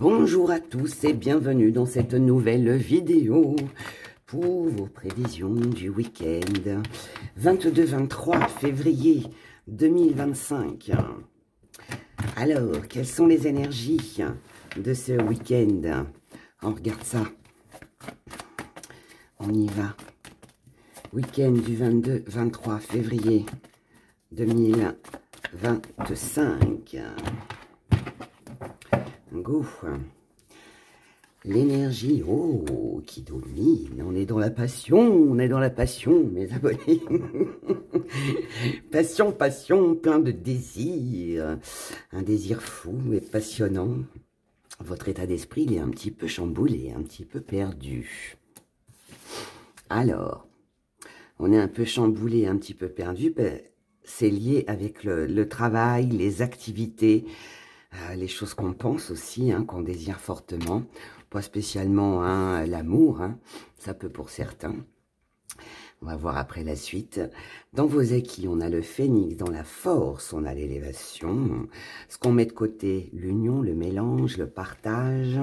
Bonjour à tous et bienvenue dans cette nouvelle vidéo pour vos prévisions du week-end 22-23 février 2025. Alors, quelles sont les énergies de ce week-end? On regarde ça. On y va. Week-end du 22-23 février 2025. Go. L'énergie, oh, qui domine. On est dans la passion, mes abonnés. Passion, passion, plein de désirs. Un désir fou et passionnant. Votre état d'esprit, il est un petit peu chamboulé, un petit peu perdu. Alors, on est un peu chamboulé, un petit peu perdu. C'est lié avec le travail, les activités, les choses qu'on pense aussi, qu'on désire fortement, pas spécialement l'amour, ça peut pour certains. On va voir après la suite. Dans vos acquis, on a le phénix, dans la force, on a l'élévation. Ce qu'on met de côté, l'union, le mélange, le partage.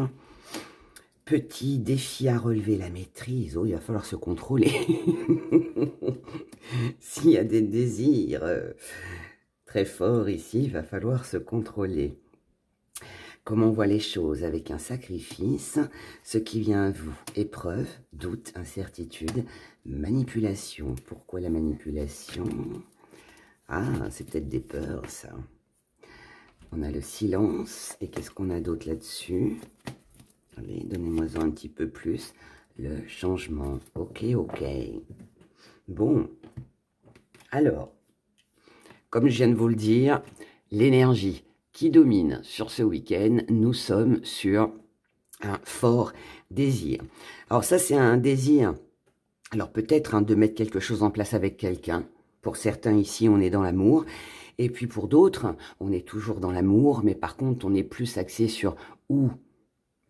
Petit défi à relever, la maîtrise. Oh, il va falloir se contrôler. S'il y a des désirs très forts ici, il va falloir se contrôler. Comment on voit les choses avec un sacrifice, ce qui vient à vous, épreuve, doute, incertitude, manipulation. Pourquoi la manipulation? Ah, c'est peut-être des peurs, ça. On a le silence, et qu'est-ce qu'on a d'autre là-dessus? Allez, donnez-moi un petit peu plus. Le changement, ok, ok. Bon, alors, comme je viens de vous le dire, l'énergie qui domine sur ce week-end, nous sommes sur un fort désir. Alors ça, c'est un désir, alors peut-être de mettre quelque chose en place avec quelqu'un. Pour certains ici, on est dans l'amour. Et puis pour d'autres, on est toujours dans l'amour, mais par contre, on est plus axé sur ou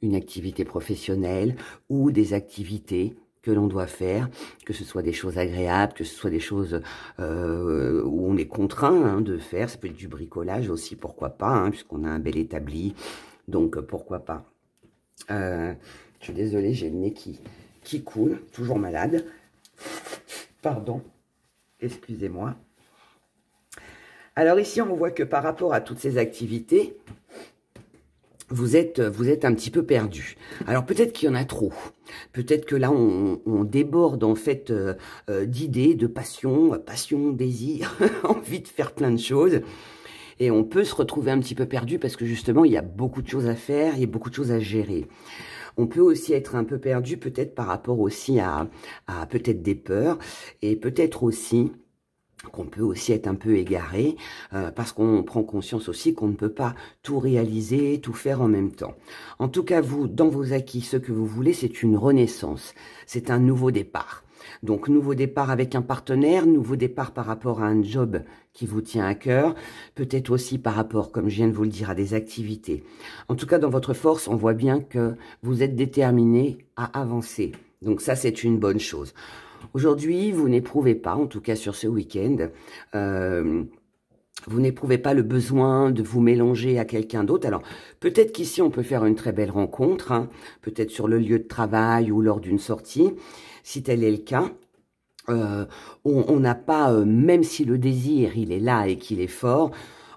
une activité professionnelle ou des activités que l'on doit faire, que ce soit des choses agréables, que ce soit des choses où on est contraint de faire. Ça peut être du bricolage aussi, pourquoi pas, puisqu'on a un bel établi, donc pourquoi pas. Je suis désolée, j'ai le nez qui coule, toujours malade. Pardon, excusez-moi. Alors ici, on voit que par rapport à toutes ces activités, vous êtes un petit peu perdu. Alors peut-être qu'il y en a trop. Peut-être que là, on déborde en fait d'idées, de passion, désir, envie de faire plein de choses. Et on peut se retrouver un petit peu perdu parce que justement, il y a beaucoup de choses à faire, il y a beaucoup de choses à gérer. On peut aussi être un peu perdu peut-être par rapport aussi à peut-être des peurs et peut-être aussi qu'on peut aussi être un peu égaré parce qu'on prend conscience aussi qu'on ne peut pas tout réaliser, tout faire en même temps. En tout cas, vous, dans vos acquis, ce que vous voulez, c'est une renaissance. C'est un nouveau départ. Donc, nouveau départ avec un partenaire, nouveau départ par rapport à un job qui vous tient à cœur, peut-être aussi par rapport, comme je viens de vous le dire, à des activités. En tout cas, dans votre force, on voit bien que vous êtes déterminé à avancer. Donc ça, c'est une bonne chose. Aujourd'hui, vous n'éprouvez pas, en tout cas sur ce week-end, vous n'éprouvez pas le besoin de vous mélanger à quelqu'un d'autre. Alors, peut-être qu'ici, on peut faire une très belle rencontre, peut-être sur le lieu de travail ou lors d'une sortie. Si tel est le cas, on n'a pas, même si le désir, il est là et qu'il est fort,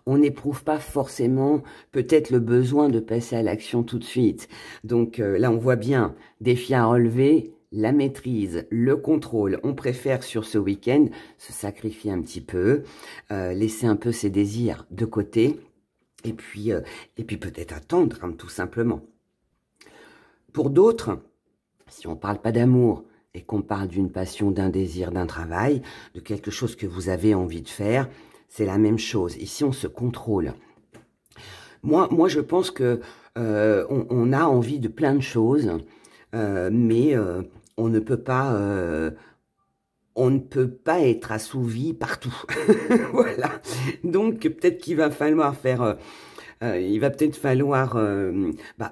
on n'éprouve pas forcément peut-être le besoin de passer à l'action tout de suite. Donc là, on voit bien, défi à relever, la maîtrise, le contrôle, on préfère sur ce week-end se sacrifier un petit peu, laisser un peu ses désirs de côté, et puis peut-être attendre, tout simplement. Pour d'autres, si on ne parle pas d'amour et qu'on parle d'une passion, d'un désir, d'un travail, de quelque chose que vous avez envie de faire, c'est la même chose. Ici, on se contrôle. Moi, je pense que on a envie de plein de choses, mais on ne peut pas être assouvi partout. Voilà. Donc peut-être qu'il va falloir faire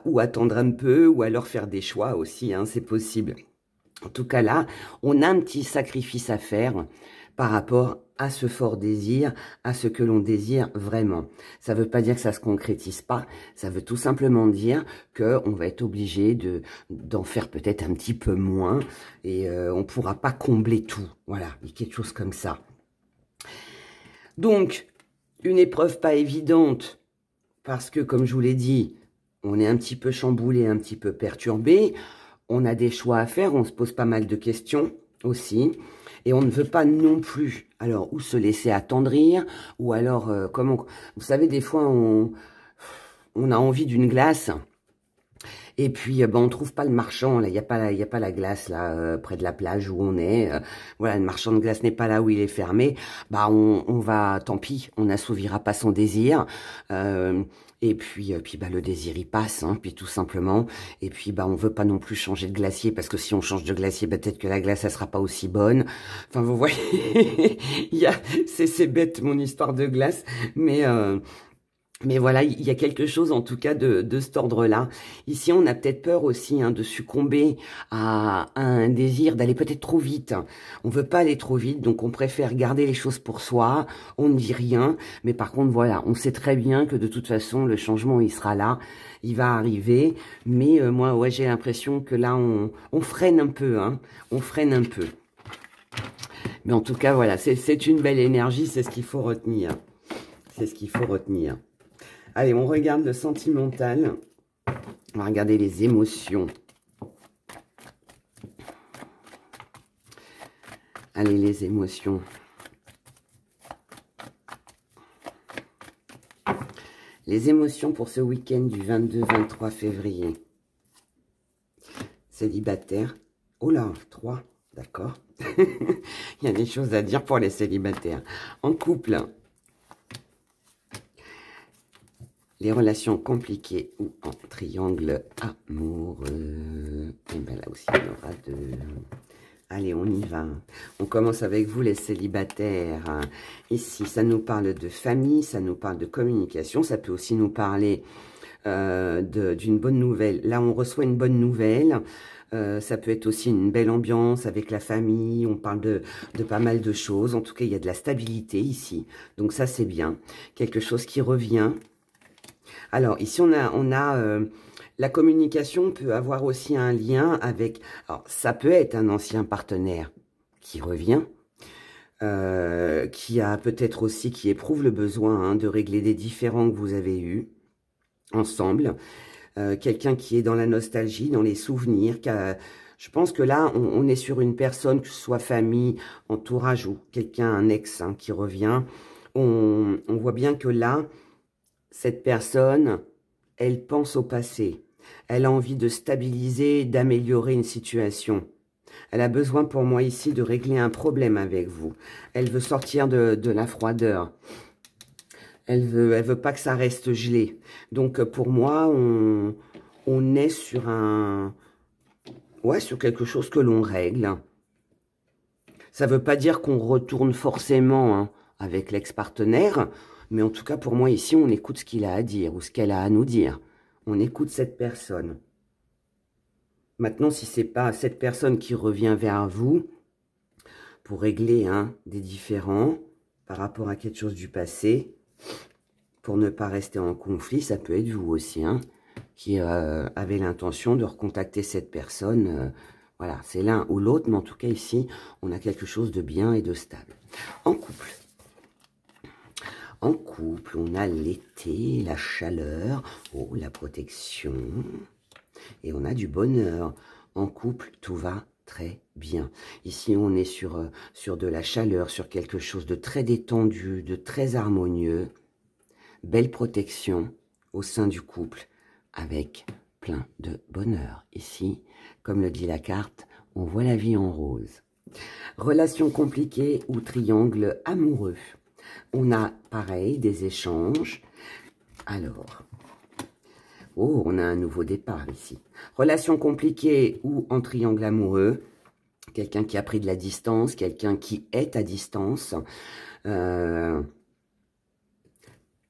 ou attendre un peu ou alors faire des choix aussi, c'est possible. En tout cas là, on a un petit sacrifice à faire par rapport à ce fort désir, à ce que l'on désire vraiment. Ça ne veut pas dire que ça se concrétise pas, ça veut tout simplement dire qu'on va être obligé d'en faire peut-être un petit peu moins et on ne pourra pas combler tout. Voilà, il y a quelque chose comme ça. Donc, une épreuve pas évidente parce que, comme je vous l'ai dit, on est un petit peu chamboulé, un petit peu perturbé. On a des choix à faire, on se pose pas mal de questions aussi. Et on ne veut pas non plus, alors, ou se laisser attendrir, ou alors, comment... Vous savez, des fois, on a envie d'une glace, et puis, ben, on trouve pas le marchand, là, il n'y a pas la glace, là, près de la plage où on est. Voilà, le marchand de glace n'est pas là où il est fermé. Bah, on va, tant pis, on n'assouvira pas son désir. Et puis bah, le désir, il passe, hein, puis tout simplement. Et puis, bah, on veut pas non plus changer de glacier, parce que si on change de glacier, bah, peut-être que la glace, elle sera pas aussi bonne. Enfin, vous voyez, c'est bête, mon histoire de glace, mais voilà, il y a quelque chose en tout cas de cet ordre-là. Ici, on a peut-être peur aussi de succomber à un désir d'aller peut-être trop vite. On veut pas aller trop vite, donc on préfère garder les choses pour soi, on ne dit rien. Mais par contre, voilà, on sait très bien que de toute façon, le changement, il sera là, il va arriver. Mais moi, ouais, j'ai l'impression que là, on freine un peu, hein, on freine un peu. Mais en tout cas, voilà, c'est une belle énergie, c'est ce qu'il faut retenir. C'est ce qu'il faut retenir. Allez, on regarde le sentimental. On va regarder les émotions. Allez, les émotions. Les émotions pour ce week-end du 22-23 février. Célibataire. Oh là, 3, d'accord. Il y a des choses à dire pour les célibataires. En couple. Les relations compliquées ou en triangle amoureux. Et bien là aussi, il y aura 2. Allez, on y va. On commence avec vous, les célibataires. Ici, ça nous parle de famille, ça nous parle de communication. Ça peut aussi nous parler d'une bonne nouvelle. Là, on reçoit une bonne nouvelle. Ça peut être aussi une belle ambiance avec la famille. On parle de pas mal de choses. En tout cas, il y a de la stabilité ici. Donc ça, c'est bien. Quelque chose qui revient. Alors, ici, on a la communication peut avoir aussi un lien avec... Alors, ça peut être un ancien partenaire qui revient, qui a peut-être aussi, qui éprouve le besoin de régler des différends que vous avez eus ensemble. Quelqu'un qui est dans la nostalgie, dans les souvenirs. Je pense que là, on est sur une personne, que ce soit famille, entourage ou quelqu'un, un ex qui revient. On voit bien que là... Cette personne, elle pense au passé. Elle a envie de stabiliser, d'améliorer une situation. Elle a besoin pour moi ici de régler un problème avec vous. Elle veut sortir de la froideur. Elle veut pas que ça reste gelé. Donc pour moi, on est sur sur quelque chose que l'on règle. Ça veut pas dire qu'on retourne forcément avec l'ex-partenaire. Mais en tout cas, pour moi, ici, on écoute ce qu'il a à dire ou ce qu'elle a à nous dire. On écoute cette personne. Maintenant, si ce n'est pas cette personne qui revient vers vous pour régler des différends par rapport à quelque chose du passé, pour ne pas rester en conflit, ça peut être vous aussi, qui avez l'intention de recontacter cette personne. Voilà, c'est l'un ou l'autre, mais en tout cas, ici, on a quelque chose de bien et de stable. En couple. En couple, on a l'été, la chaleur, la protection, et on a du bonheur. En couple, tout va très bien. Ici, on est sur de la chaleur, sur quelque chose de très détendu, de très harmonieux. Belle protection au sein du couple, avec plein de bonheur. Ici, comme le dit la carte, on voit la vie en rose. Relation compliquée ou triangle amoureux. On a, pareil, des échanges. Alors, on a un nouveau départ ici. Relation compliquée ou en triangle amoureux. Quelqu'un qui a pris de la distance, quelqu'un qui est à distance.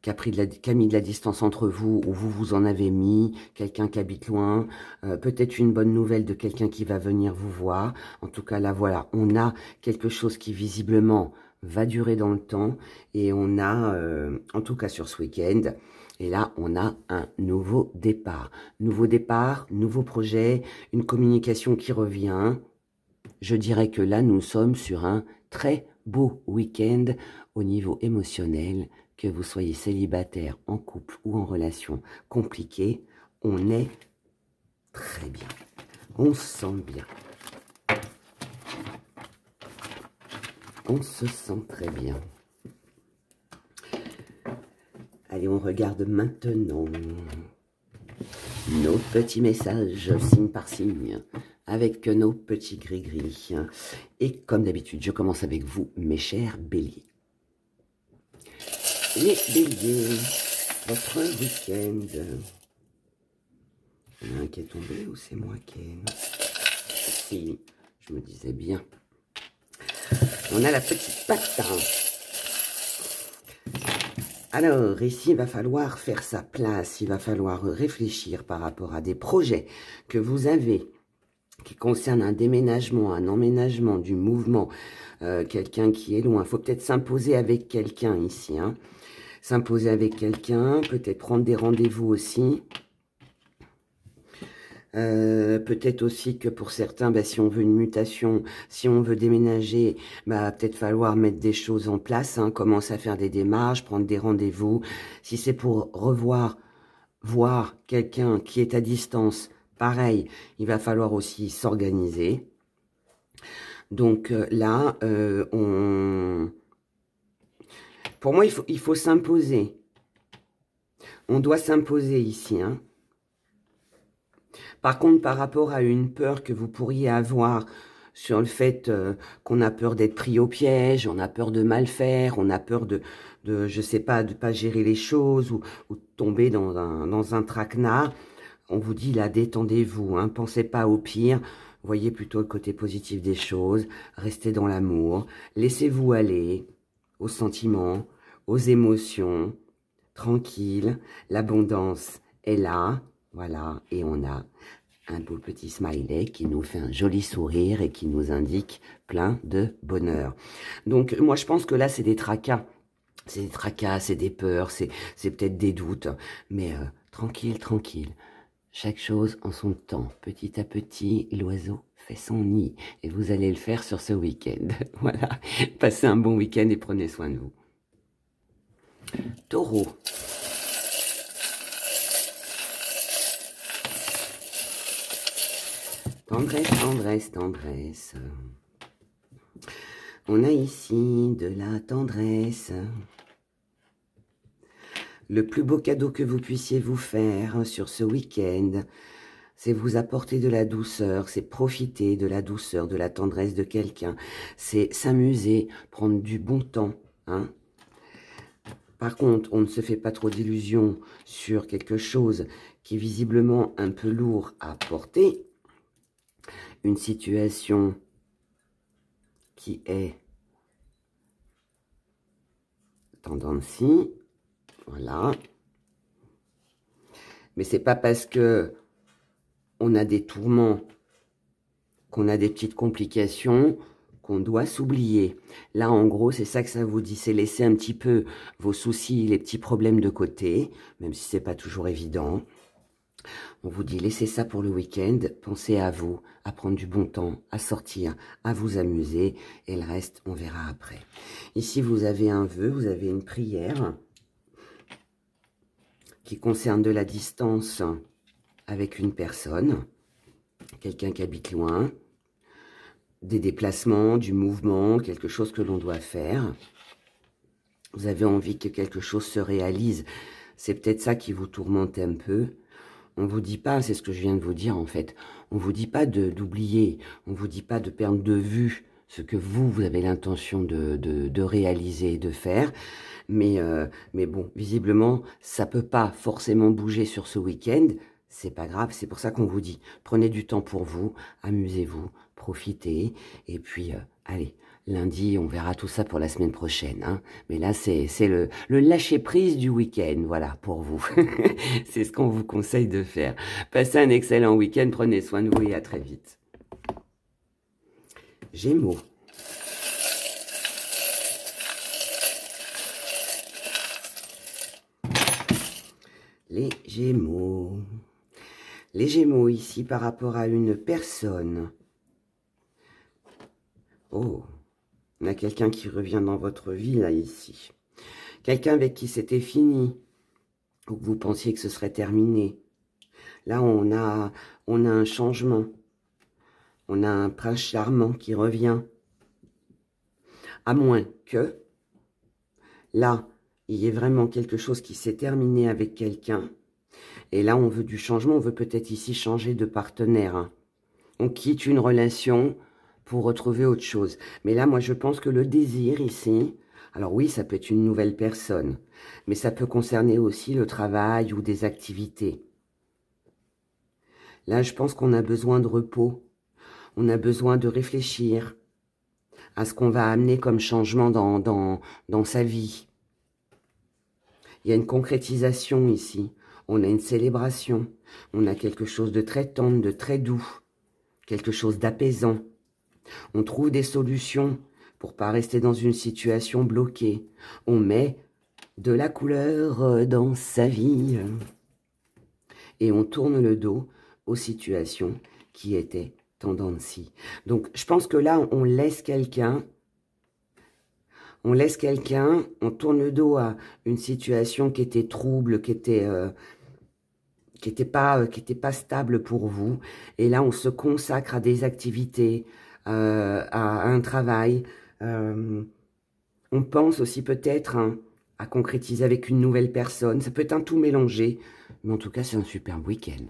Qui a mis de la distance entre vous, ou vous en avez mis, quelqu'un qui habite loin, peut-être une bonne nouvelle de quelqu'un qui va venir vous voir. En tout cas, là, voilà, on a quelque chose qui visiblement va durer dans le temps et on a, en tout cas sur ce week-end, et là on a un nouveau départ. Nouveau départ, nouveau projet, une communication qui revient. Je dirais que là nous sommes sur un très beau week-end au niveau émotionnel, que vous soyez célibataire, en couple ou en relation compliquée, on est très bien. On se sent bien. On se sent très bien. Allez, on regarde maintenant nos petits messages, signe par signe, avec nos petits gris-gris. Et comme d'habitude, je commence avec vous, mes chers béliers. Les béliers, votre week-end. Il y en a un qui est tombé ou c'est moi qui ai... Si, je me disais bien. On a la petite patte. Alors, ici, il va falloir faire sa place. Il va falloir réfléchir par rapport à des projets que vous avez qui concernent un déménagement, un emménagement, du mouvement, quelqu'un qui est loin. Il faut peut-être s'imposer avec quelqu'un ici. Hein. S'imposer avec quelqu'un, peut-être prendre des rendez-vous aussi. Peut-être aussi que pour certains, bah, si on veut une mutation, si on veut déménager, bah, peut-être falloir mettre des choses en place, hein, commencer à faire des démarches, prendre des rendez-vous. Si c'est pour voir quelqu'un qui est à distance, pareil, il va falloir aussi s'organiser. Donc là, pour moi, il faut s'imposer. On doit s'imposer ici, hein. Par contre, par rapport à une peur que vous pourriez avoir sur le fait qu'on a peur d'être pris au piège, on a peur de mal faire, on a peur de je sais pas, de pas gérer les choses ou de tomber dans un traquenard, on vous dit là, détendez-vous, hein, pensez pas au pire, voyez plutôt le côté positif des choses, restez dans l'amour, laissez-vous aller aux sentiments, aux émotions, tranquille, l'abondance est là. Voilà, et on a un beau petit smiley qui nous fait un joli sourire et qui nous indique plein de bonheur. Donc, moi, je pense que là, c'est des tracas. C'est des tracas, c'est des peurs, c'est peut-être des doutes. Mais tranquille, tranquille. Chaque chose en son temps. Petit à petit, l'oiseau fait son nid. Et vous allez le faire sur ce week-end. Voilà. Passez un bon week-end et prenez soin de vous. Taureau. Tendresse, tendresse, tendresse. On a ici de la tendresse. Le plus beau cadeau que vous puissiez vous faire sur ce week-end, c'est vous apporter de la douceur, c'est profiter de la douceur, de la tendresse de quelqu'un. C'est s'amuser, prendre du bon temps. Hein. Par contre, on ne se fait pas trop d'illusions sur quelque chose qui est visiblement un peu lourd à porter. Une situation qui est tendance-ci, voilà. Mais c'est pas parce que on a des tourments, qu'on a des petites complications, qu'on doit s'oublier. Là, en gros, c'est ça que ça vous dit, c'est laisser un petit peu vos soucis, les petits problèmes de côté, même si c'est pas toujours évident. On vous dit, laissez ça pour le week-end, pensez à vous, à prendre du bon temps, à sortir, à vous amuser, et le reste, on verra après. Ici, vous avez un vœu, vous avez une prière qui concerne de la distance avec une personne, quelqu'un qui habite loin, des déplacements, du mouvement, quelque chose que l'on doit faire. Vous avez envie que quelque chose se réalise. C'est peut-être ça qui vous tourmente un peu. On vous dit pas, c'est ce que je viens de vous dire en fait, on vous dit pas d'oublier, on vous dit pas de perdre de vue ce que vous avez l'intention de réaliser, de faire, mais bon, visiblement, ça peut pas forcément bouger sur ce week-end, c'est pas grave, c'est pour ça qu'on vous dit, prenez du temps pour vous, amusez-vous, profitez, et puis, allez, lundi, on verra tout ça pour la semaine prochaine. Hein. Mais là, c'est le lâcher-prise du week-end, voilà, pour vous. C'est ce qu'on vous conseille de faire. Passez un excellent week-end, prenez soin de vous et à très vite. Gémeaux. Les Gémeaux. Les Gémeaux ici par rapport à une personne. Oh, on a quelqu'un qui revient dans votre vie là ici. Quelqu'un avec qui c'était fini. Ou que vous pensiez que ce serait terminé. Là on a un changement. On a un prince charmant qui revient. À moins que, là, il y ait vraiment quelque chose qui s'est terminé avec quelqu'un. Et là, on veut du changement. On veut peut-être ici changer de partenaire. On quitte une relation pour retrouver autre chose. Mais là, moi, je pense que le désir ici... Alors oui, ça peut être une nouvelle personne. Mais ça peut concerner aussi le travail ou des activités. Là, je pense qu'on a besoin de repos. On a besoin de réfléchir à ce qu'on va amener comme changement dans sa vie. Il y a une concrétisation ici. On a une célébration. On a quelque chose de très tendre, de très doux. Quelque chose d'apaisant. On trouve des solutions pour pas rester dans une situation bloquée. On met de la couleur dans sa vie. Et on tourne le dos aux situations qui étaient tendancy. Donc, je pense que là, on laisse quelqu'un. On laisse quelqu'un, on tourne le dos à une situation qui était trouble, qui était pas stable pour vous. Et là, on se consacre à des activités, à un travail. On pense aussi peut-être à concrétiser avec une nouvelle personne. Ça peut être un tout mélangé. Mais en tout cas, c'est un superbe week-end.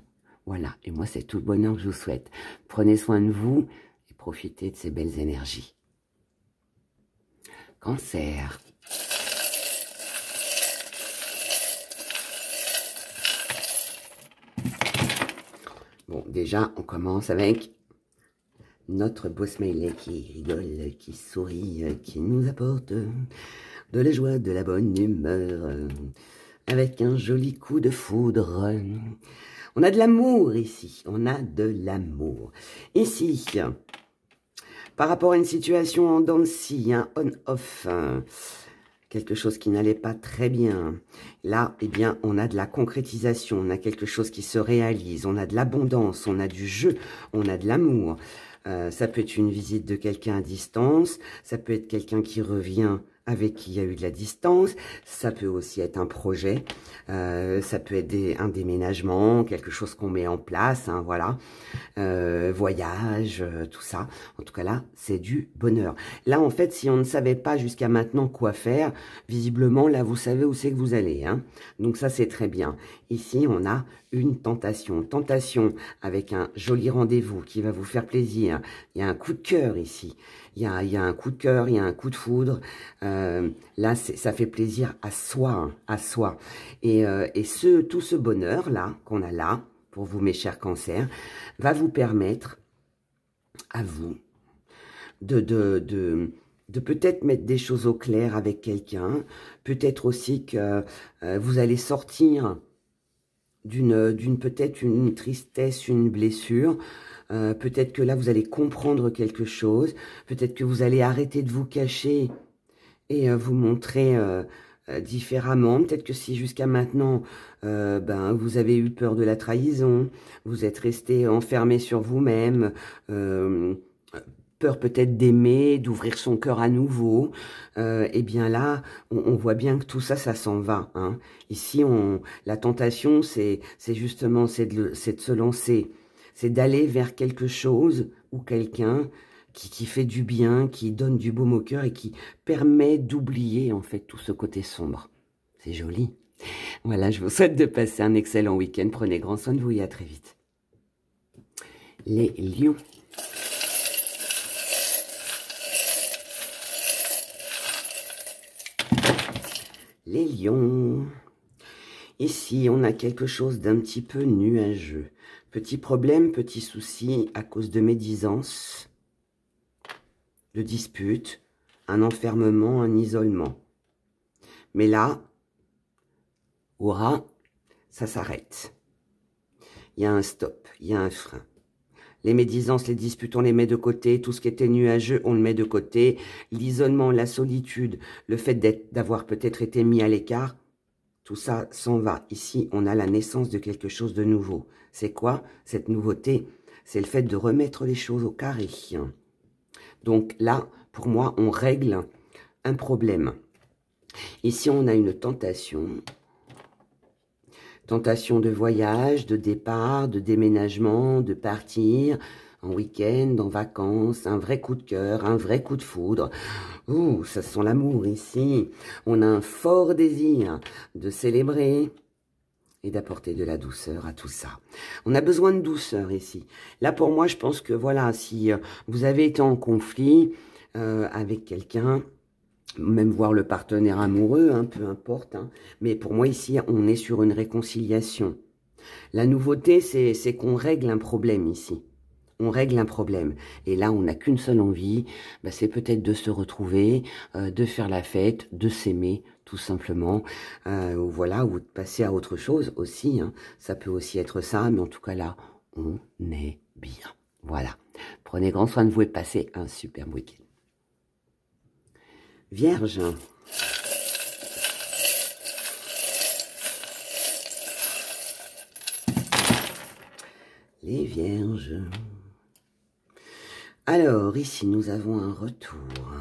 Voilà. Et moi, c'est tout le bonheur que je vous souhaite. Prenez soin de vous et profitez de ces belles énergies. Cancer. Bon, déjà, on commence avec notre beau smiley qui rigole, qui sourit, qui nous apporte de la joie, de la bonne humeur, avec un joli coup de foudre. On a de l'amour ici, on a de l'amour. Ici, par rapport à une situation en dents de scie, un on-off, quelque chose qui n'allait pas très bien. Là, eh bien, on a de la concrétisation, on a quelque chose qui se réalise, on a de l'abondance, on a du jeu, on a de l'amour. Ça peut être une visite de quelqu'un à distance, ça peut être quelqu'un qui revient avec qui il y a eu de la distance, ça peut aussi être un projet, ça peut être un déménagement, quelque chose qu'on met en place, hein, voilà, voyage, tout ça. En tout cas là, c'est du bonheur. Là, en fait, si on ne savait pas jusqu'à maintenant quoi faire, visiblement, là, vous savez où c'est que vous allez, hein. Donc ça, c'est très bien. Ici, on a une tentation. Tentation avec un joli rendez-vous qui va vous faire plaisir. Il y a un coup de cœur ici. Il y a un coup de cœur, il y a un coup de foudre. Là, ça fait plaisir à soi, hein, à soi. Et tout ce bonheur-là, qu'on a là, pour vous, mes chers cancers, va vous permettre à vous de peut-être mettre des choses au clair avec quelqu'un. Peut-être aussi que vous allez sortir peut-être une tristesse, une blessure. Peut-être que là, vous allez comprendre quelque chose. Peut-être que vous allez arrêter de vous cacher et vous montrer différemment. Peut-être que si jusqu'à maintenant, vous avez eu peur de la trahison, vous êtes resté enfermé sur vous-même, peur peut-être d'aimer, d'ouvrir son cœur à nouveau, eh bien là, on voit bien que tout ça, ça s'en va. Hein. Ici, la tentation, c'est justement de se lancer, c'est d'aller vers quelque chose ou quelqu'un qui fait du bien, qui donne du baume au cœur et qui permet d'oublier en fait tout ce côté sombre. C'est joli. Voilà, je vous souhaite de passer un excellent week-end. Prenez grand soin de vous et à très vite. Les lions. Les lions. Ici, on a quelque chose d'un petit peu nuageux. Petit problème, petit souci à cause de médisance, de disputes, un enfermement, un isolement. Mais là, aura, ça s'arrête. Il y a un stop, il y a un frein. Les médisances, les disputes, on les met de côté. Tout ce qui était nuageux, on le met de côté. L'isolement, la solitude, le fait d'avoir peut-être été mis à l'écart, tout ça s'en va. Ici, on a la naissance de quelque chose de nouveau. C'est quoi cette nouveauté? C'est le fait de remettre les choses au carré. Donc là, pour moi, on règle un problème. Ici, on a une tentation. Tentation de voyage, de départ, de déménagement, de partir en week-end, en vacances, un vrai coup de cœur, un vrai coup de foudre. Ouh, ça sent l'amour ici. On a un fort désir de célébrer et d'apporter de la douceur à tout ça. On a besoin de douceur ici. Là, pour moi, je pense que voilà, si vous avez été en conflit avec quelqu'un, même voir le partenaire amoureux, hein, peu importe, hein, mais pour moi, ici, on est sur une réconciliation. La nouveauté, c'est qu'on règle un problème ici. On règle un problème. Et là, on n'a qu'une seule envie, bah, c'est peut-être de se retrouver, de faire la fête, de s'aimer, tout simplement. Voilà, ou de passer à autre chose aussi. Hein. Ça peut aussi être ça, mais en tout cas là, on est bien. Voilà. Prenez grand soin de vous et passez un superbe week-end. Vierge. Les Vierges. Alors, ici, nous avons un retour.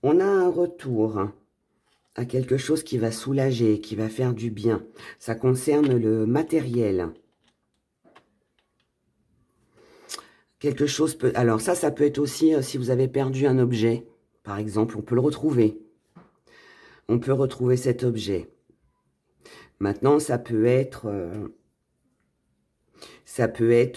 On a un retour à quelque chose qui va soulager, qui va faire du bien. Ça concerne le matériel. Quelque chose peut... Alors ça peut être aussi, si vous avez perdu un objet, par exemple, on peut le retrouver. On peut retrouver cet objet. Maintenant, ça peut être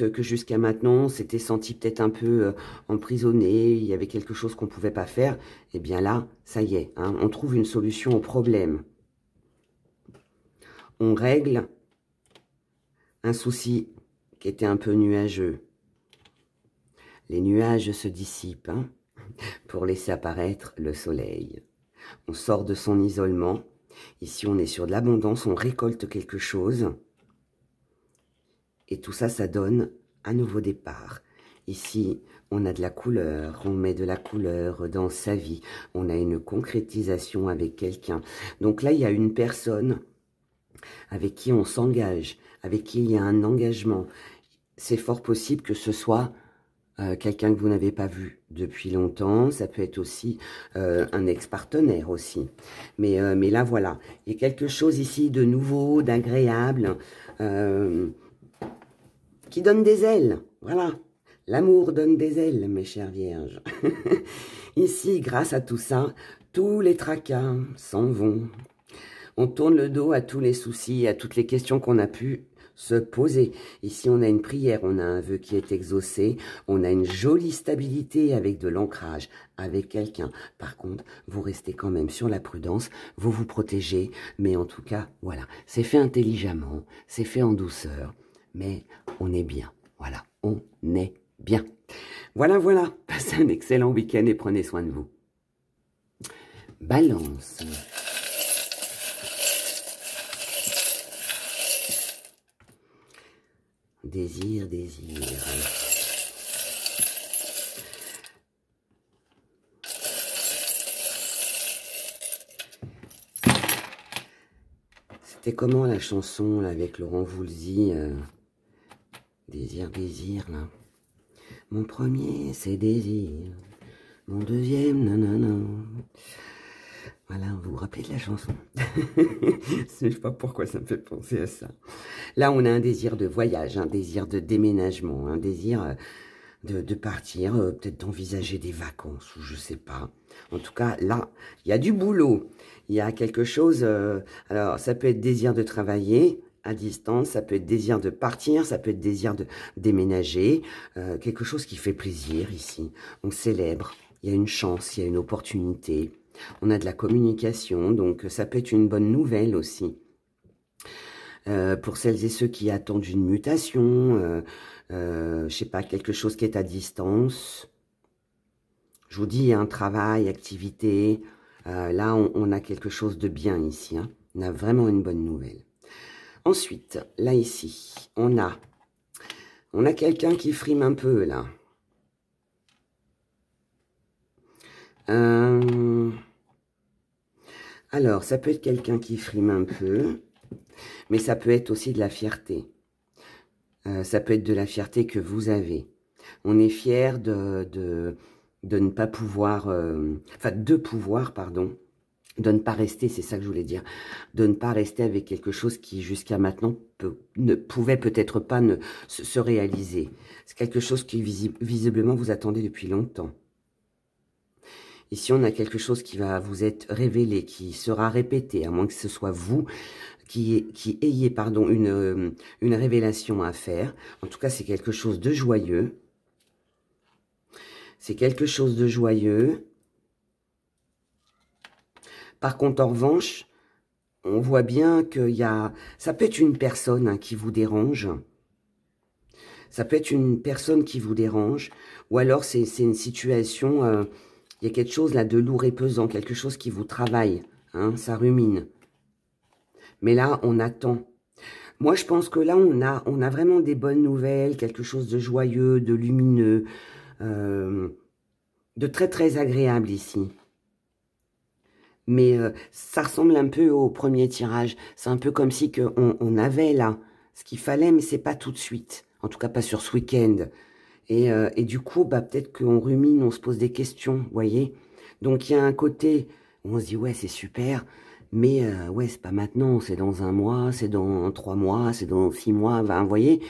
que jusqu'à maintenant, on s'était senti peut-être un peu emprisonné, il y avait quelque chose qu'on ne pouvait pas faire. Eh bien là, ça y est, hein, on trouve une solution au problème. On règle un souci qui était un peu nuageux. Les nuages se dissipent hein, pour laisser apparaître le soleil. On sort de son isolement. Ici, on est sur de l'abondance, on récolte quelque chose. Et tout ça, ça donne un nouveau départ. Ici, on a de la couleur, on met de la couleur dans sa vie. On a une concrétisation avec quelqu'un. Donc là, il y a une personne avec qui on s'engage, avec qui il y a un engagement. C'est fort possible que ce soit quelqu'un que vous n'avez pas vu depuis longtemps. Ça peut être aussi un ex-partenaire aussi. Mais là, voilà. Il y a quelque chose ici de nouveau, d'agréable, qui donne des ailes. Voilà. L'amour donne des ailes, mes chères vierges. Ici, grâce à tout ça, tous les tracas s'en vont. On tourne le dos à tous les soucis, à toutes les questions qu'on a pu se poser. Ici, on a une prière, on a un vœu qui est exaucé, on a une jolie stabilité avec de l'ancrage, avec quelqu'un. Par contre, vous restez quand même sur la prudence, vous vous protégez, mais en tout cas, voilà, c'est fait intelligemment, c'est fait en douceur, mais on est bien. Voilà, on est bien. Voilà, voilà, passez un excellent week-end et prenez soin de vous. Balance. Désir, désir. C'était comment la chanson là, avec Laurent Voulzy Désir, désir, là. Mon premier, c'est désir. Mon deuxième, nanana. Voilà, vous vous rappelez de la chanson? Je sais pas pourquoi ça me fait penser à ça. Là, on a un désir de voyage, un désir de déménagement, un désir de partir, peut-être d'envisager des vacances, ou je sais pas. En tout cas, là, il y a du boulot. Il y a quelque chose... alors, ça peut être désir de travailler à distance, ça peut être désir de partir, ça peut être désir de déménager. Quelque chose qui fait plaisir ici. On célèbre, il y a une chance, il y a une opportunité. On a de la communication, donc ça peut être une bonne nouvelle aussi. Pour celles et ceux qui attendent une mutation, je sais pas, quelque chose qui est à distance. Je vous dis, un travail, activité. Là, on a quelque chose de bien ici. Hein. On a vraiment une bonne nouvelle. Ensuite, là ici, on a quelqu'un qui frime un peu là. Alors, ça peut être quelqu'un qui frime un peu, mais ça peut être aussi de la fierté. Ça peut être de la fierté que vous avez. On est fier de ne pas pouvoir, enfin de pouvoir, pardon, de ne pas rester, c'est ça que je voulais dire, de ne pas rester avec quelque chose qui jusqu'à maintenant ne pouvait peut-être pas se réaliser. C'est quelque chose qui visiblement vous attendez depuis longtemps. Ici, on a quelque chose qui va vous être révélé, qui sera répété, à moins que ce soit vous qui ayez pardon, une révélation à faire. En tout cas, c'est quelque chose de joyeux. C'est quelque chose de joyeux. Par contre, en revanche, on voit bien qu'il y a... Ça peut être une personne hein, qui vous dérange. Ça peut être une personne qui vous dérange. Ou alors, c'est une situation... il y a quelque chose là de lourd et pesant. Quelque chose qui vous travaille. Hein, ça rumine. Mais là, on attend. Moi, je pense que là, on a vraiment des bonnes nouvelles. Quelque chose de joyeux, de lumineux. De très, très agréable ici. Mais ça ressemble un peu au premier tirage. C'est un peu comme si on avait là ce qu'il fallait, mais c'est pas tout de suite. En tout cas, pas sur ce week-end. Et du coup, bah, peut-être qu'on rumine, on se pose des questions, vous voyez. Donc, il y a un côté où on se dit, ouais, c'est super. Mais ouais, c'est pas maintenant, c'est dans 1 mois, c'est dans 3 mois, c'est dans 6 mois, ben, vous voyez.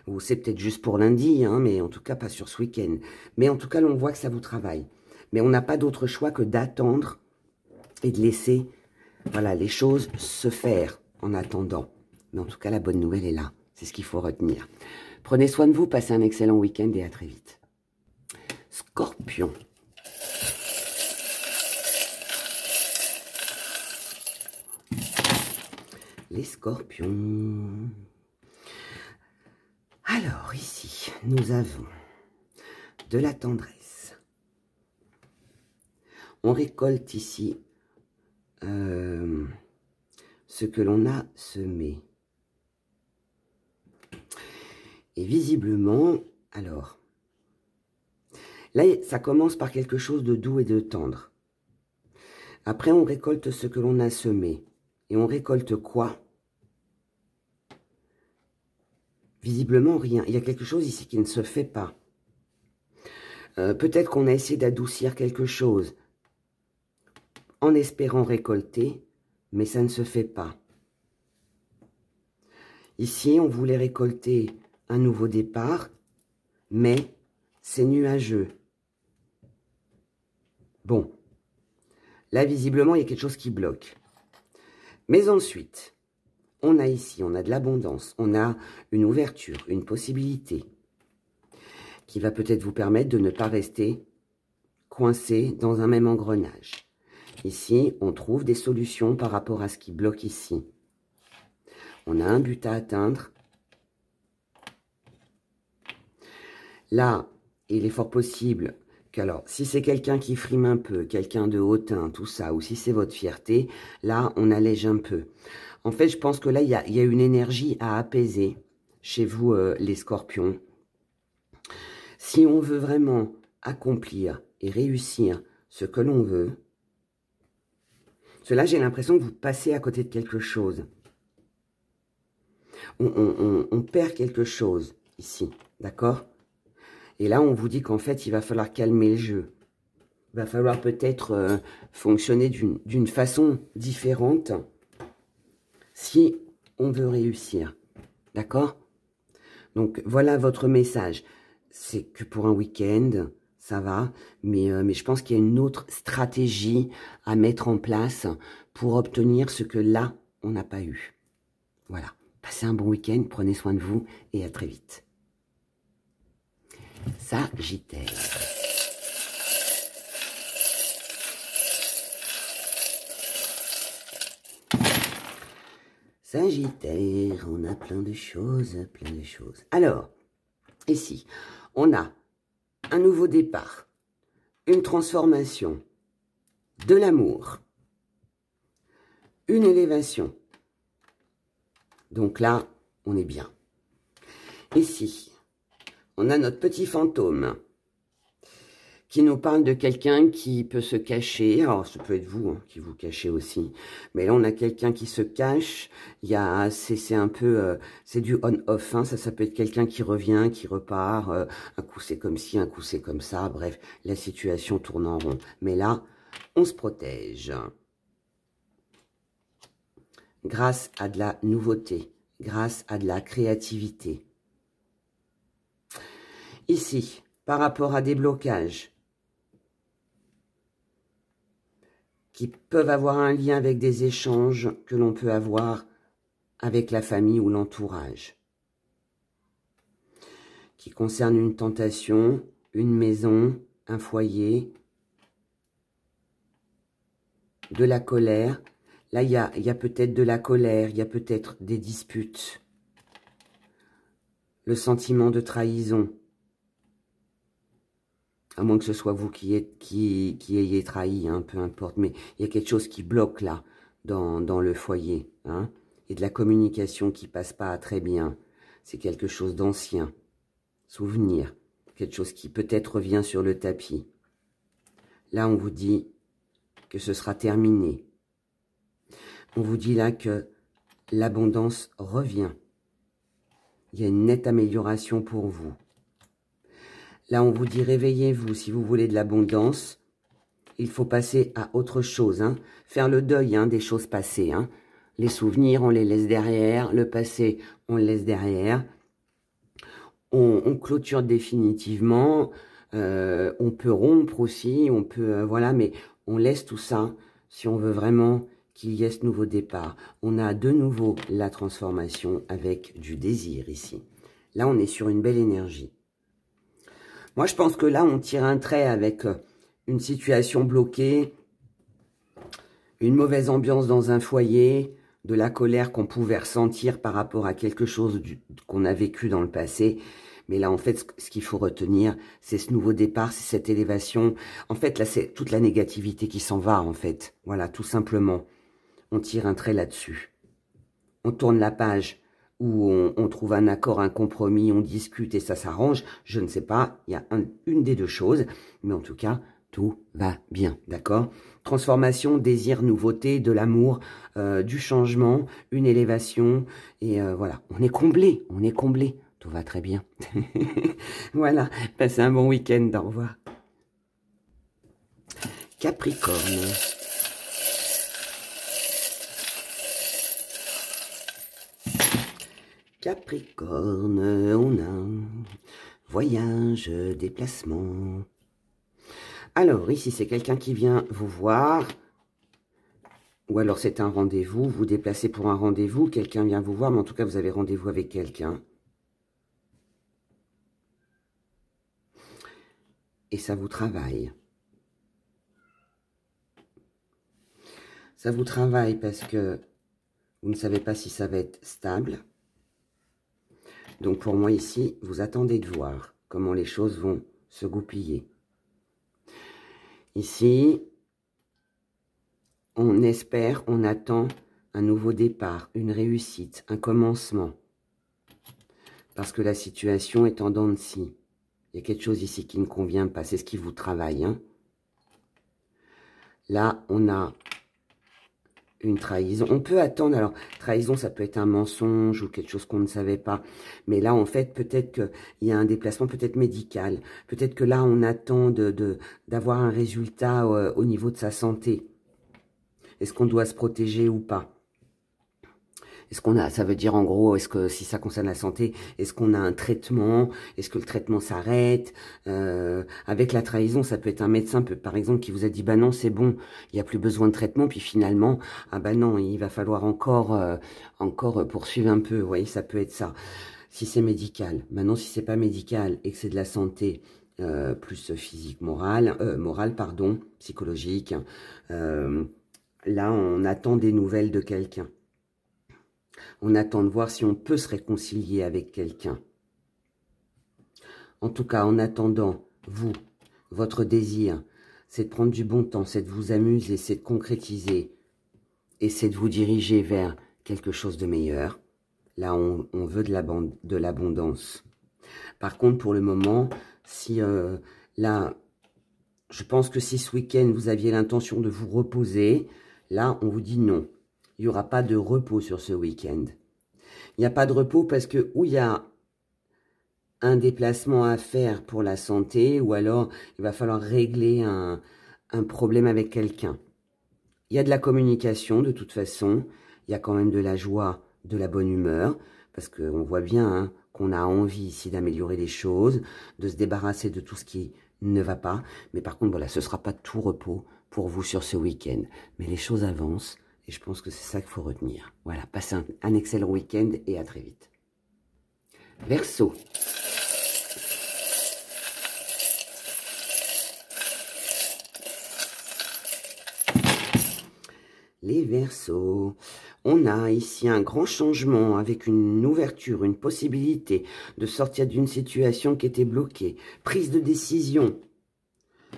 Ou c'est peut-être juste pour lundi, hein, mais en tout cas, pas sur ce week-end. Mais en tout cas, là, on voit que ça vous travaille. Mais on n'a pas d'autre choix que d'attendre et de laisser voilà, les choses se faire en attendant. Mais en tout cas, la bonne nouvelle est là. C'est ce qu'il faut retenir. Prenez soin de vous, passez un excellent week-end et à très vite. Scorpion. Les scorpions. Alors, ici, nous avons de la tendresse. On récolte ici ce que l'on a semé. Et visiblement, alors, là, ça commence par quelque chose de doux et de tendre. Après, on récolte ce que l'on a semé. Et on récolte quoi? Visiblement, rien. Il y a quelque chose ici qui ne se fait pas. Peut-être qu'on a essayé d'adoucir quelque chose en espérant récolter, mais ça ne se fait pas. Ici, on voulait récolter un nouveau départ, mais c'est nuageux. Bon, là, visiblement, il y a quelque chose qui bloque. Mais ensuite, on a ici, on a de l'abondance, on a une ouverture, une possibilité qui va peut-être vous permettre de ne pas rester coincé dans un même engrenage. Ici, on trouve des solutions par rapport à ce qui bloque ici. On a un but à atteindre. Là, il est fort possible que, alors, si c'est quelqu'un qui frime un peu, quelqu'un de hautain, tout ça, ou si c'est votre fierté, là, on allège un peu. En fait, je pense que là, il y a une énergie à apaiser chez vous, les scorpions. Si on veut vraiment accomplir et réussir ce que l'on veut, cela, j'ai l'impression que vous passez à côté de quelque chose. On perd quelque chose ici, d'accord? Et là, on vous dit qu'en fait, il va falloir calmer le jeu. Il va falloir peut-être fonctionner d'une façon différente si on veut réussir, d'accord? Donc, voilà votre message. C'est que pour un week-end, ça va, mais je pense qu'il y a une autre stratégie à mettre en place pour obtenir ce que là, on n'a pas eu. Voilà. Passez un bon week-end, prenez soin de vous et à très vite. Sagittaire. Sagittaire, on a plein de choses, plein de choses. Alors, ici, on a un nouveau départ, une transformation, de l'amour, une élévation. Donc là, on est bien. Ici, on a notre petit fantôme qui nous parle de quelqu'un qui peut se cacher. Alors, ça peut être vous, hein, qui vous cachez aussi. Mais là, on a quelqu'un qui se cache. C'est un peu, c'est du on-off. Hein. Ça peut être quelqu'un qui revient, qui repart. Un coup, c'est comme ci, un coup, c'est comme ça. Bref, la situation tourne en rond. Mais là, on se protège. Grâce à de la nouveauté, grâce à de la créativité. Ici, par rapport à des blocages qui peuvent avoir un lien avec des échanges que l'on peut avoir avec la famille ou l'entourage, qui concernent une tentation, une maison, un foyer, de la colère. Là, il y a peut-être de la colère, il y a peut-être des disputes, le sentiment de trahison. À moins que ce soit vous qui ayez trahi, hein, peu importe. Mais il y a quelque chose qui bloque là, dans le foyer. Hein, et de la communication qui passe pas très bien. C'est quelque chose d'ancien. Souvenir. Quelque chose qui peut-être revient sur le tapis. Là, on vous dit que ce sera terminé. On vous dit là que l'abondance revient. Il y a une nette amélioration pour vous. Là, on vous dit réveillez-vous si vous voulez de l'abondance. Il faut passer à autre chose. Hein. Faire le deuil des choses passées. Hein. Les souvenirs, on les laisse derrière. Le passé, on le laisse derrière. On clôture définitivement. On peut rompre aussi. On peut, voilà, mais on laisse tout ça si on veut vraiment qu'il y ait ce nouveau départ. On a de nouveau la transformation avec du désir ici. Là, on est sur une belle énergie. Moi, je pense que là, on tire un trait avec une situation bloquée, une mauvaise ambiance dans un foyer, de la colère qu'on pouvait ressentir par rapport à quelque chose qu'on a vécu dans le passé. Mais là, en fait, ce qu'il faut retenir, c'est ce nouveau départ, c'est cette élévation. En fait, là, c'est toute la négativité qui s'en va, en fait. Voilà, tout simplement. On tire un trait là-dessus. On tourne la page. Où on trouve un accord, un compromis, on discute et ça s'arrange, je ne sais pas, il y a une des deux choses, mais en tout cas, tout va bien, d'accord? Transformation, désir, nouveauté, de l'amour, du changement, une élévation, et voilà, on est comblé, tout va très bien. Voilà, passez un bon week-end, au revoir. Capricorne. Capricorne, on a voyage, déplacement. Alors, ici, c'est quelqu'un qui vient vous voir. Ou alors, c'est un rendez-vous. Vous déplacez pour un rendez-vous. Quelqu'un vient vous voir, mais en tout cas, vous avez rendez-vous avec quelqu'un. Et ça vous travaille. Ça vous travaille parce que vous ne savez pas si ça va être stable. Donc, pour moi, ici, vous attendez de voir comment les choses vont se goupiller. Ici, on espère, on attend un nouveau départ, une réussite, un commencement. Parce que la situation est en dents de scie. Il y a quelque chose ici qui ne convient pas. C'est ce qui vous travaille. Hein. Là, on a une trahison. On peut attendre, alors trahison ça peut être un mensonge ou quelque chose qu'on ne savait pas, mais là en fait peut-être qu'il y a un déplacement peut-être médical, peut-être que là on attend d'avoir un résultat au niveau de sa santé. Est-ce qu'on doit se protéger ou pas? Est-ce qu'on a, ça veut dire en gros, est-ce que si ça concerne la santé, est-ce qu'on a un traitement? Est-ce que le traitement s'arrête? Avec la trahison, ça peut être un médecin, par exemple, qui vous a dit, bah non, c'est bon, il n'y a plus besoin de traitement, puis finalement, ah bah non, il va falloir encore poursuivre un peu, vous voyez, ça peut être ça. Si c'est médical, maintenant si c'est pas médical et que c'est de la santé plus physique, morale, pardon, psychologique, là on attend des nouvelles de quelqu'un. On attend de voir si on peut se réconcilier avec quelqu'un. En tout cas, en attendant, vous, votre désir, c'est de prendre du bon temps, c'est de vous amuser, c'est de concrétiser, et c'est de vous diriger vers quelque chose de meilleur. Là, on veut de l'abondance. Par contre, pour le moment, si là, Je pense que si ce week-end, vous aviez l'intention de vous reposer, là, on vous dit non. Il n'y aura pas de repos sur ce week-end. Il n'y a pas de repos parce que où il y a un déplacement à faire pour la santé, ou alors il va falloir régler un problème avec quelqu'un. Il y a de la communication de toute façon, il y a quand même de la joie, de la bonne humeur, parce qu'on voit bien hein, qu'on a envie ici d'améliorer les choses, de se débarrasser de tout ce qui ne va pas. Mais par contre, voilà, ce ne sera pas tout repos pour vous sur ce week-end. Mais les choses avancent et je pense que c'est ça qu'il faut retenir. Voilà, passez un excellent week-end et à très vite. Verseau. Les Verseaux, on a ici un grand changement avec une ouverture, une possibilité de sortir d'une situation qui était bloquée. Prise de décision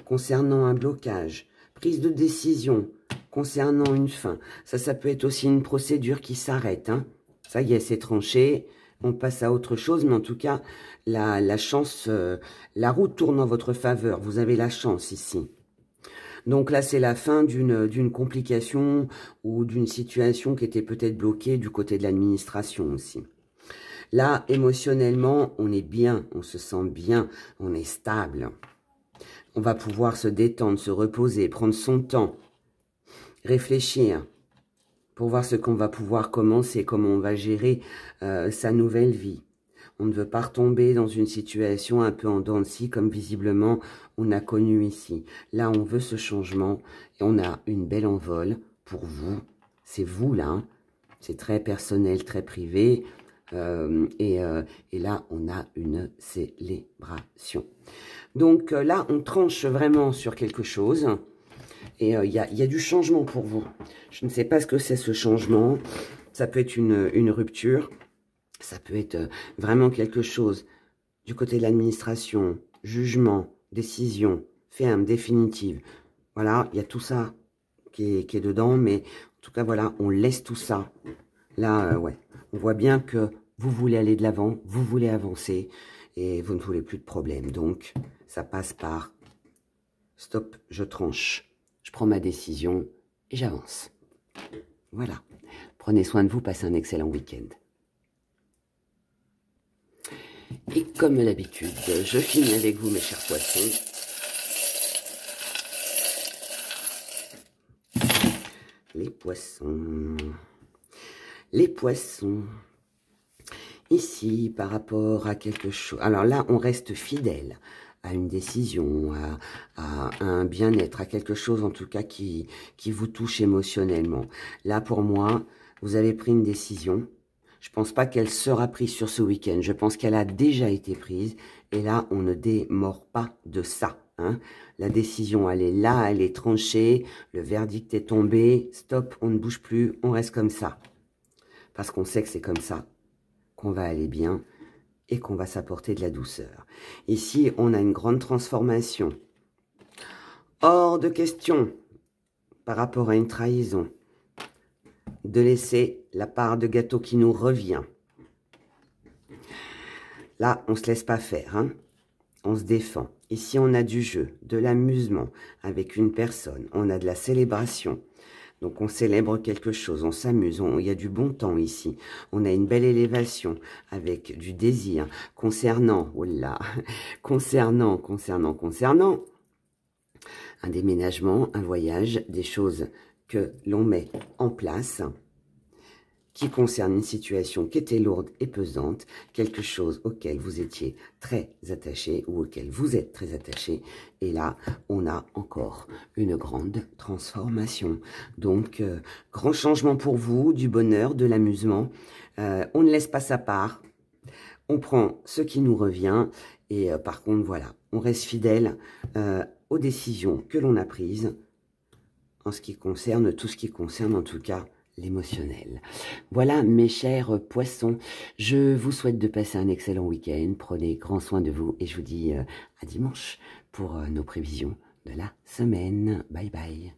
concernant un blocage, prise de décision concernant une fin. Ça peut être aussi une procédure qui s'arrête. Hein. Ça y est, c'est tranché, on passe à autre chose, mais en tout cas, la chance, la route tourne en votre faveur. Vous avez la chance ici. Donc là, c'est la fin d'une complication ou d'une situation qui était peut-être bloquée du côté de l'administration aussi. Là, émotionnellement, on est bien, on se sent bien, on est stable. On va pouvoir se détendre, se reposer, prendre son temps, réfléchir pour voir ce qu'on va pouvoir commencer, comment on va gérer sa nouvelle vie. On ne veut pas retomber dans une situation un peu en dents de scie, comme visiblement on a connu ici. Là, on veut ce changement et on a une belle envol pour vous. C'est vous, là. Hein. C'est très personnel, très privé. Et là, on a une célébration. Donc là, on tranche vraiment sur quelque chose. Et il y a du changement pour vous. Je ne sais pas ce que c'est ce changement. Ça peut être une rupture. Ça peut être vraiment quelque chose du côté de l'administration, jugement, décision, ferme, définitive. Voilà, il y a tout ça qui est dedans, mais en tout cas, voilà, on laisse tout ça. Là, ouais, on voit bien que vous voulez aller de l'avant, vous voulez avancer, et vous ne voulez plus de problème. Donc, ça passe par stop, je tranche, je prends ma décision et j'avance. Voilà, prenez soin de vous, passez un excellent week-end. Et comme d'habitude, je finis avec vous, mes chers poissons. Les poissons. Les poissons. Ici, par rapport à quelque chose... Alors là, on reste fidèle à une décision, à un bien-être, à quelque chose en tout cas qui vous touche émotionnellement. Là, pour moi, vous avez pris une décision. Je ne pense pas qu'elle sera prise sur ce week-end. Je pense qu'elle a déjà été prise. Et là, on ne démord pas de ça. Hein. La décision, elle est là, elle est tranchée. Le verdict est tombé. Stop, on ne bouge plus. On reste comme ça. Parce qu'on sait que c'est comme ça qu'on va aller bien et qu'on va s'apporter de la douceur. Ici, on a une grande transformation. Hors de question, par rapport à une trahison, de laisser la part de gâteau qui nous revient. Là, on ne se laisse pas faire, hein. On se défend. Ici, on a du jeu, de l'amusement avec une personne. On a de la célébration. Donc, on célèbre quelque chose, on s'amuse. Il y a du bon temps ici. On a une belle élévation avec du désir concernant, oh là, concernant un déménagement, un voyage, des choses que l'on met en place qui concerne une situation qui était lourde et pesante, quelque chose auquel vous étiez très attaché ou auquel vous êtes très attaché. Et là, on a encore une grande transformation. Donc, grand changement pour vous, du bonheur, de l'amusement. On ne laisse pas sa part. On prend ce qui nous revient. Et par contre, voilà, on reste fidèle aux décisions que l'on a prises en ce qui concerne, tout ce qui concerne en tout cas, l'émotionnel. Voilà, mes chers poissons, je vous souhaite de passer un excellent week-end. Prenez grand soin de vous et je vous dis à dimanche pour nos prévisions de la semaine. Bye bye.